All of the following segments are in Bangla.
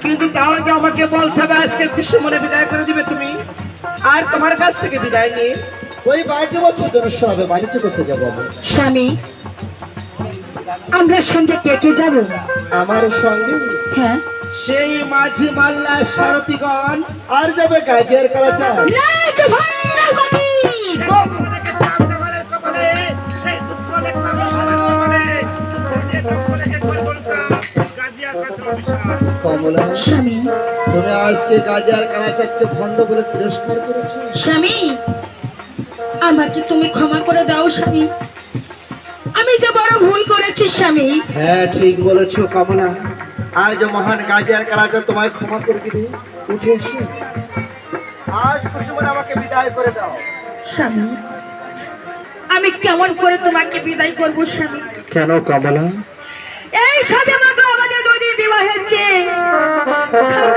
কিন্তু তাহলে আমাকে বলতে হবে আজকে খুশি মনে বিদায় করে দিবে তুমি, আর তোমার কাছ থেকে বিদায় নিয়ে ওই বাড়িতে বছর জন্য সবে বাণিজ্য করতে যাবো আমি। স্বামী, আমরা সঙ্গে কে কে যাব? আমার সঙ্গে হ্যাঁ, সেই মাঝি মাল্লা সারথীগণ, আর যাবে গাজিয়ার কালাচার। কমলা, স্বামী, তুমি আজকে গাজিয়ার কালাচারকে ভণ্ড বলে তিরস্কার করেছো। স্বামী, আমাকে তুমি ক্ষমা করে দাও স্বামী, আমি যে বড় ভুল করেছি স্বামী। হ্যাঁ ঠিক বলেছো কমলা, আজ মহান গাজিয়ার কালাচার তোমায় ক্ষমা করে দিবে। উঠে এসো, আজ খুশি মনে আমাকে বিদায় করে দাও। স্বামী, আমি কেমন করে তোমাকে বিদায় করবো স্বামী? কেন কমলা? এই সবে মাত্র আমাদের 2 দিন বিবাহ হয়েছে,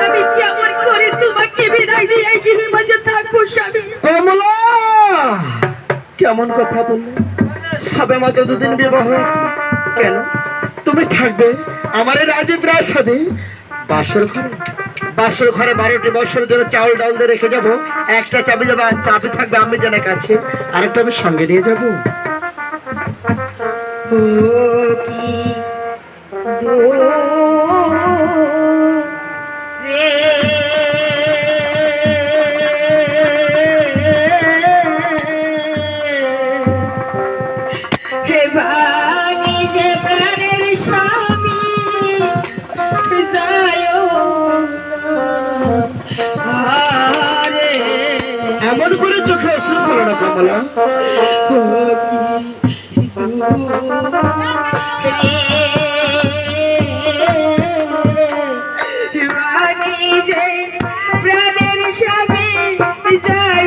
আমি কেমন করে তোমাকে বিদায় দিয়ে এই গৃহের মাঝে থাকবো স্বামী? কমলা, কেমন কথা বললে? সবে মাত্র 2 দিন বিবাহ হয়েছে, কেন তুমি থাকবে আমার এই রাজপ্রাসাদে বাসর ঘরে? বাসর ঘরে 12টি বছর ধরে চাউল ডাল দিয়ে রেখে যাবো, একটা চাবি যাবে, চাবি থাকবে আমি জানার কাছে, আরেকটা আমি সঙ্গে নিয়ে যাবো। ও কি দূরে হে বাণী যে প্রাণের স্বামী যায় আরে এমন করে চোখে অশ্রু ফেলো না কমলা। ও কি বাণী যে প্রাণের স্বামী যায়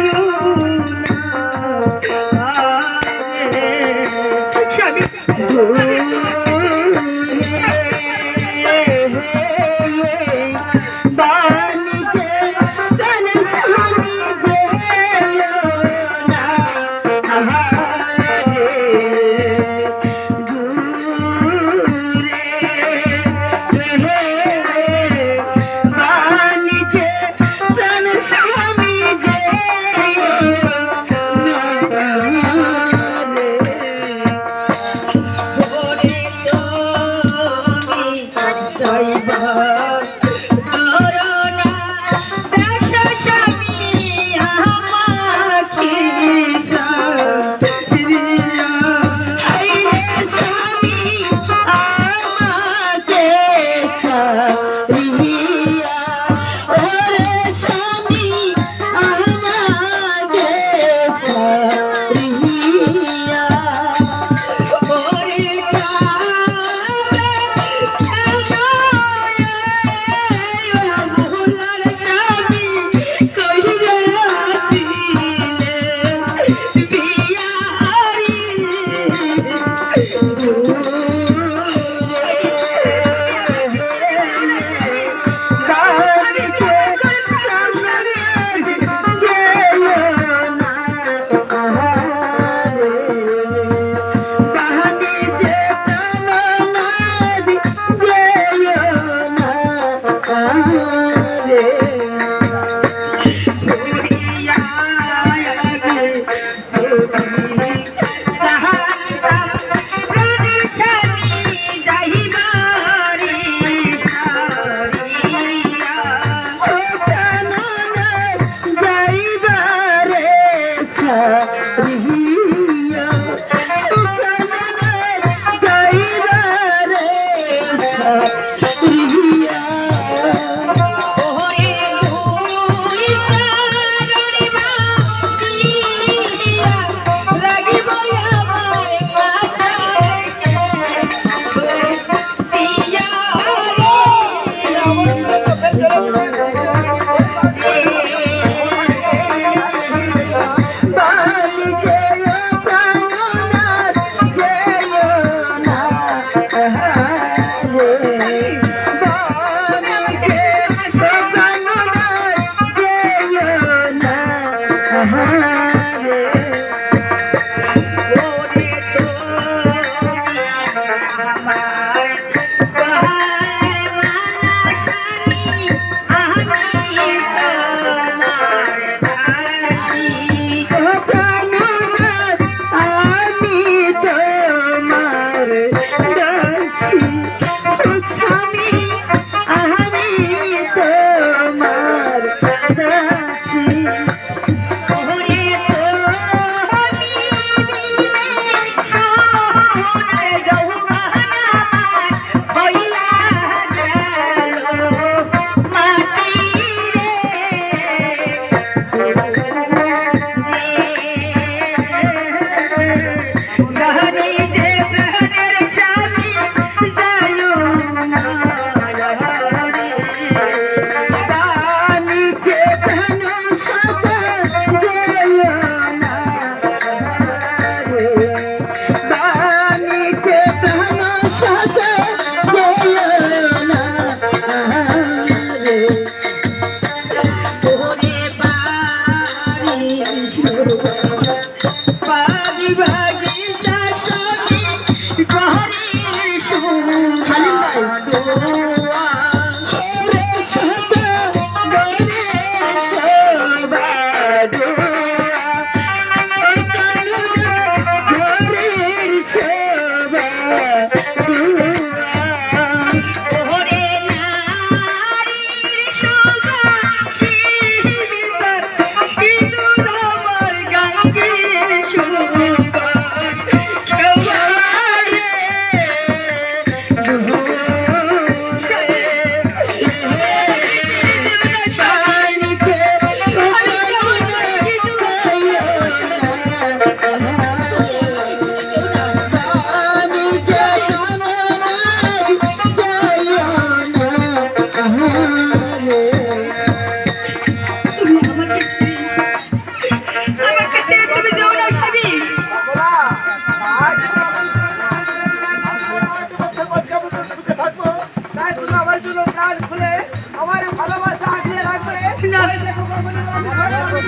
স্বামী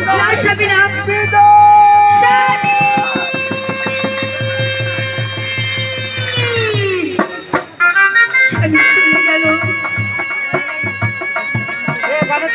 না স্বামী না। বিদায়